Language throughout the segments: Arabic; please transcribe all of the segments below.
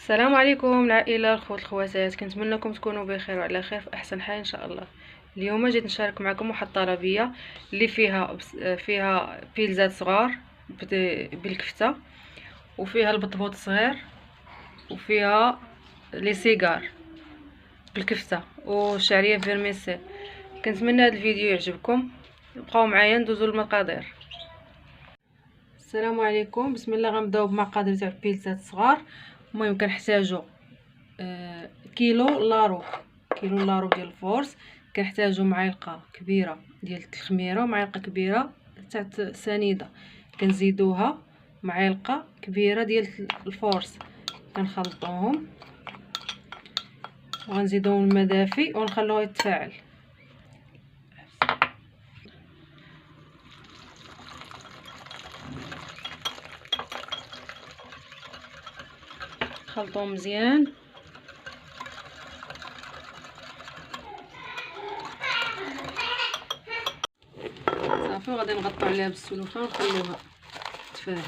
السلام عليكم العائله الخوت الخواتات، كنتمنىكم تكونوا بخير وعلى خير في احسن حال ان شاء الله. اليوم جيت نشارك معكم واحد الطلبيه اللي فيها بيتزات صغار بالكفته، وفيها البطبوط صغير، وفيها لي سيجار بالكفته وشعريه فيرميسيل. كنتمنى هذا الفيديو يعجبكم، بقاو معايا ندوزو للمقادير. السلام عليكم، بسم الله. غنبداو بمقادير تاع البيتزات صغار. المهم كنحتاجو كيلو لارو ديال الفورس، كنحتاجو معلقه كبيره ديال الخميره ومعلقه كبيره تاع سنيده، كنزيدوها معلقه كبيره ديال الفورس، كنخلطوهم وغنزيدوهم الماء دافي ونخلوه يتفاعل. خلطوهم مزيان. صافي، وغادي نغطيو عليها بالسلوفه ونخليوها تفاعل.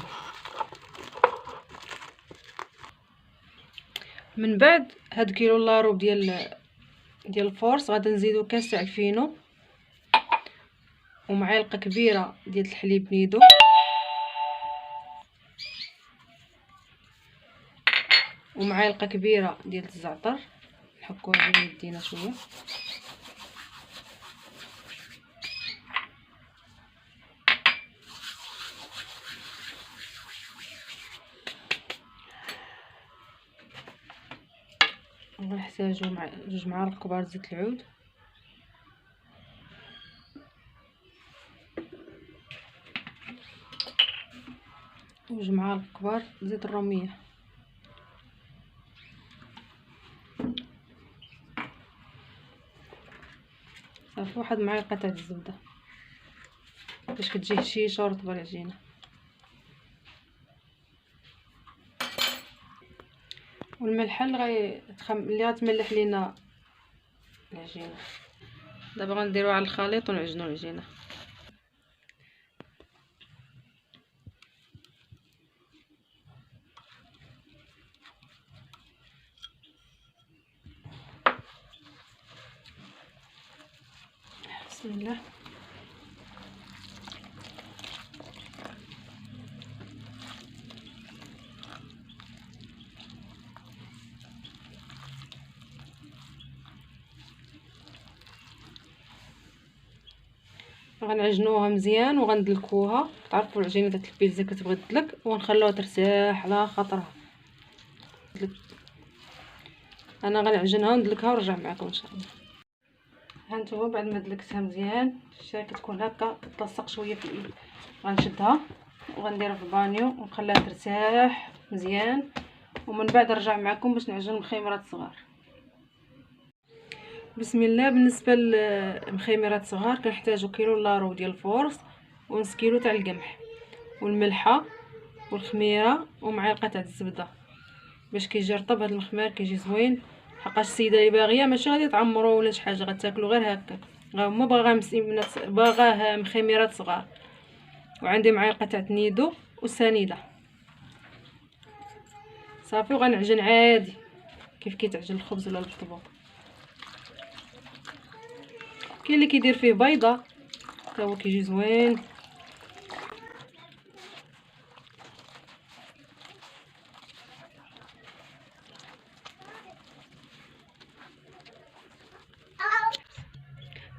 من بعد هاد كيلو لاروب ديال الفورس غادي نزيدو كاس تاع الفينو ومعلقه كبيره ديال الحليب نيدو ومعلقه كبيره ديال الزعتر، نحكوها بين يدينا شويه. ونحتاجو مع 2 معالق كبار زيت العود، و2 معالق كبار زيت الروميه، صافي 1 معلقه تاع الزبده باش كتجي هشيشه ورطبه العجينه. والملحه اللي غتملح لينا العجينه. دابا غنديروها على الخليط ونعجنوا العجينه. بسم الله. غنعجنوها مزيان وغندلكوها. تعرفوا العجينه ديال البيتزا كتبغي تدلك، ونخلوها ترتاح على خاطرها. انا غنعجنها وندلكها ونرجع معكم ان شاء الله. هانتوما بعد ما دلكتها مزيان، شتي كتكون هكا تلصق شويه في الايد. غنشدها وغنديرها في البانيو ونخليها ترتاح مزيان، ومن بعد نرجع معكم باش نعجن مخيمرات صغار. بسم الله. بالنسبه للمخيمرات صغار كنحتاجو كيلو لارو ديال الفورس، ونص كيلو تاع القمح، والملحه والخميره ومعلقه تاع الزبده باش كيجي رطب. هذا المخمار كيجي زوين، حقاش السيده اللي باغيه ماشي غادي تعمرو ولا شي حاجه، غتاكلو غير هكا. هما باغاه مخيمرات صغار. وعندي معلقه تاع النيدو والسنيده. صافي، وغنعجن عادي كيف كيتعجن الخبز ولا البطبوط. كاين اللي كيدير فيه بيضه حتى هو كيجي زوين.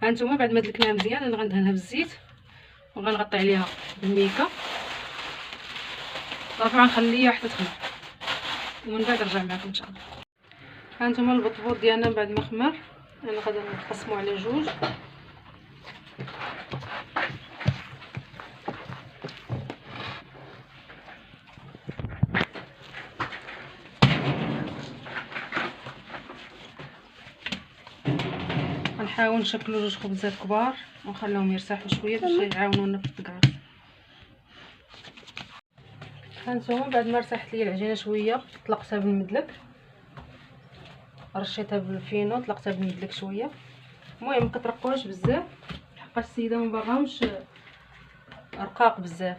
هانتوما بعد ما دلكناها مزيان انا غندهنها بالزيت وغنغطي عليها بالميكه. صافي، غنخليها حتى تخمر ومن بعد نرجع معكم ان شاء الله. هانتوما البطبوط ديالنا بعد ما خمر، انا غادي نقسمو على 2. غنحاول نشكلو 2 خبزات كبار ونخليهم يرتاحوا شويه باش يعاونونا في الطقراط. هانتوما بعد ما ارتاحت لي العجينه شويه طلقتها بالمدلك، رشيتها بالفينو، طلقتها بالمدلك شويه. المهم مكترقوهاش بزاف حقاش السيده ما باغاهمش رقاق بزاف،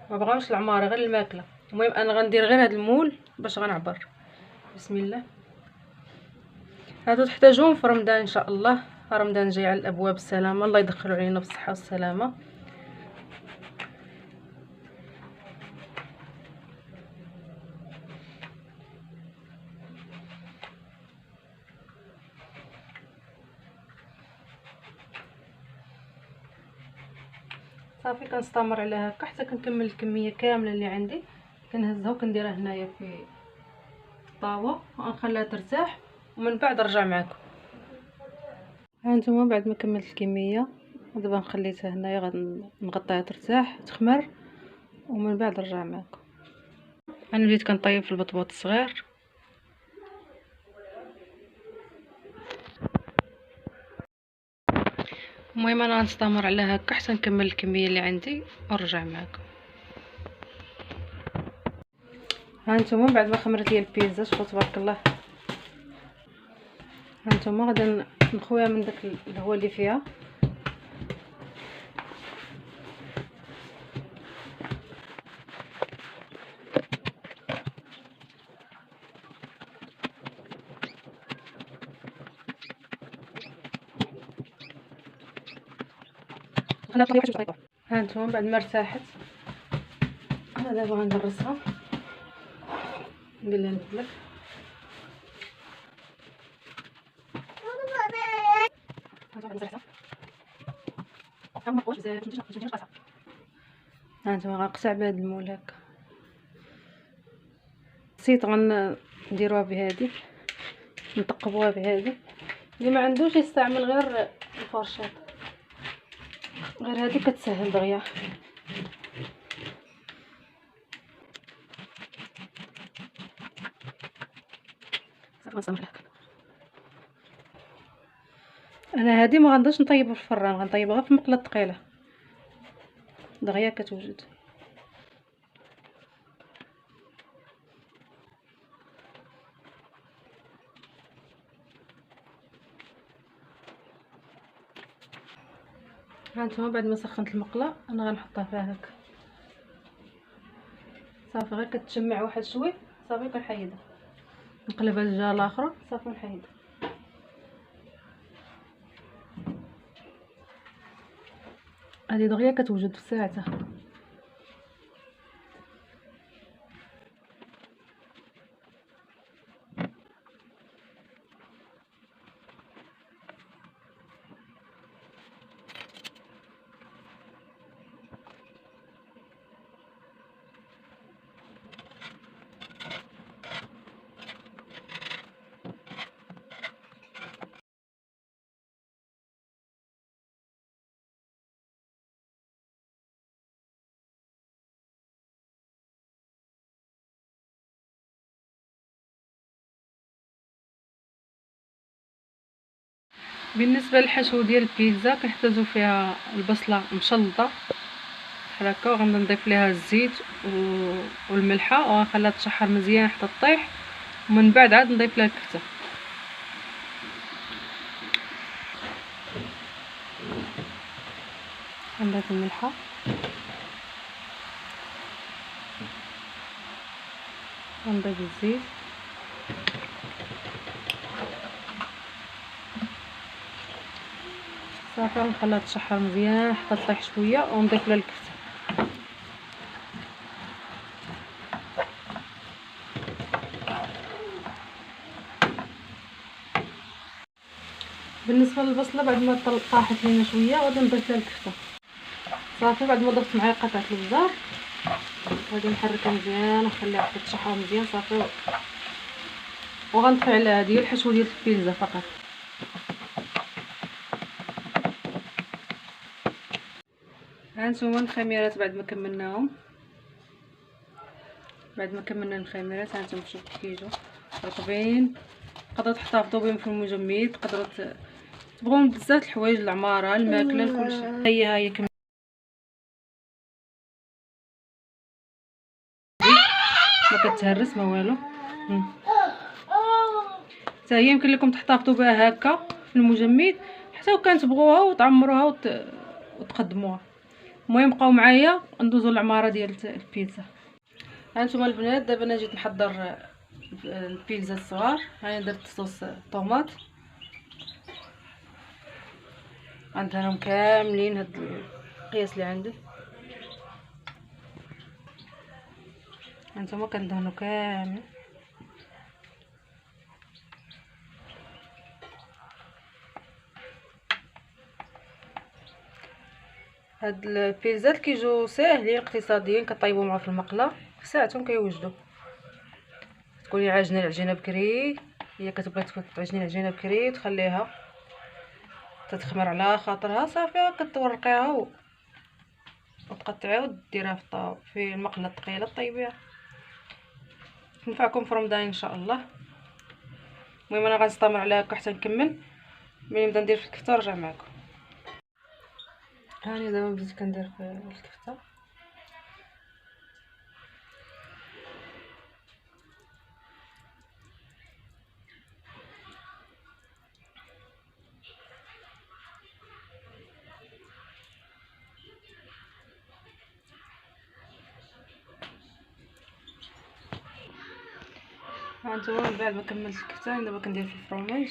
ما بغاوش العماره غير الماكله. المهم انا غندير غير هذا المول باش غنعبر. بسم الله. هادو تحتاجوهم في رمضان ان شاء الله. رمضان جاي على الابواب السلامه، الله يدخلوا علينا بالصحه والسلامه. صافي كنستمر على هكا حتى كنكمل الكميه كامله اللي عندي. كنهزها وكنديرها هنايا في الطاوه ونخليها ترتاح، ومن بعد نرجع معكم. ها نتوما بعد ما كملت الكميه دابا خليتها هنايا غنغطيها ترتاح تخمر، ومن بعد نرجع معكم. انا بديت كنطيب في البطبوط الصغير. المهم انا غنستمر على هكا حتى نكمل الكميه اللي عندي ونرجع معكم. ها نتوما بعد ما خمرت لي البيتزا، شوفوا تبارك الله. ها نتوما غادي نخويها من داك الهواء اللي فيها. ها نتوما بعد ما ارتاحت انا دابا غنقرصها، ندير لها نفلك. ها نتوما غنقطع بهاد المول هكا بسيط، غنديروها بهادي، نثقبوها بهادي. اللي ما عندوش يستعمل غير الفرشاط، غير هادي كتسهل دغيا. انا هادي ما غنقدرش نطيبها في الفران، غنطيبها غير في مقله ثقيله دغيا كتوجد. هانتوما بعد ما سخنت المقله انا غنحطها فيها هكا صافي، غير كتجمع واحد شوي صافي كنحيدها، نقلبها للجهه الاخرى صافي نحيدها. هذه دغيا كتوجد في ساعتها. بالنسبه للحشو ديال البيتزا كنحتاجو فيها البصله مشلطه بحال هكا، وغنضيف ليها الزيت والملحه وغنخليها تشحر مزيان حتى طيح، ومن بعد عاد نضيف لها الكفته. غنضيف الملحه غنضيف الزيت صافي، غنخليها تشحر مزيان حتى تطيح شويه ونضيف لها الكفته. بالنسبه للبصله بعد ما طاحت لينا شويه غادي نضيف لها الكفته صافي. بعد ما ضفت معايا قطعه البزار غادي نحركها مزيان ونخليها حتى تشحر مزيان صافي، وغنطفي على هذه الحشوه ديال البيتزا فقط. هانتوما الخميرات بعد ما كملناهم، بعد ما كملنا الخميرات هانتوما شوفوا كيجوا رطبين. تقدروا تحتفظوا بهم في المجمد، تقدروا تبغون بزاف الحوايج، العماره، الماكله، كلشي. هي كملت ما كتهرس ما والو. حتى هي يمكن لكم تحتفظوا بها هكا في المجمد حتى وكان تبغوها وتعمروها وتقدموها. المهم بقاو معايا ندوزو للعماره ديال البيتزا. هانتوما البنات دابا انا جيت نحضر البيتزا الصغار. هاني درت صوص طوماط، غندهنهم كاملين هاد القياس اللي عندي. هانتوما كندهنو كامل. هاد البيتزات كيجيو ساهلين اقتصاديين، كطيبوا معاه في المقله ساعتهم كيوجدوا. تكوني عاجنه العجينه بكري، هي كتبغي تعجني العجينه بكري وتخليها تتخمر على خاطرها، صافي كتورقيها وتقطعيها وديرها في المقله الثقيله طيبيها. تنفعكم في رمضان ان شاء الله. المهم انا غنستمر عليها هكا حتى نكمل. ملي نبدا ندير في الكفته نرجع معكم. هاني دابا بديت كندير في الكفته. هانتوما من بعد ما كملت الكفته دابا كندير في الفرماج.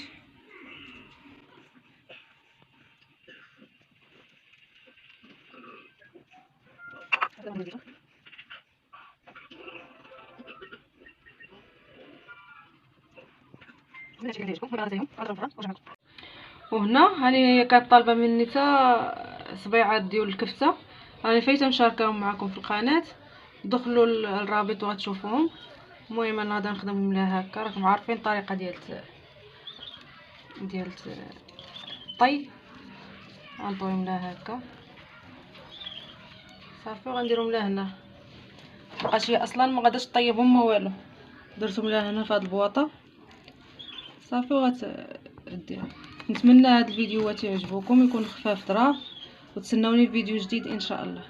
وهنا هاني كانت طالبه مني حتى صبيعات ديال الكفته، راني فايته مشاركاهم معكم في القناه. دخلوا الرابط وغتشوفوهم. المهم انا غادا نخدمهم لها هكا، راكم عارفين الطريقه ديال الطي. غنطويهم لها هكا صافي وغنديرهم لها هنا. بقاش هي اصلا ما غاداش طيبهم ما والو، درتهم لها هنا في هاد البواطه صافي وغتديها. نتمنى هاد الفيديوهات يعجبوكم، يكون خفاف ظراف، وتسناوني في فيديو جديد ان شاء الله.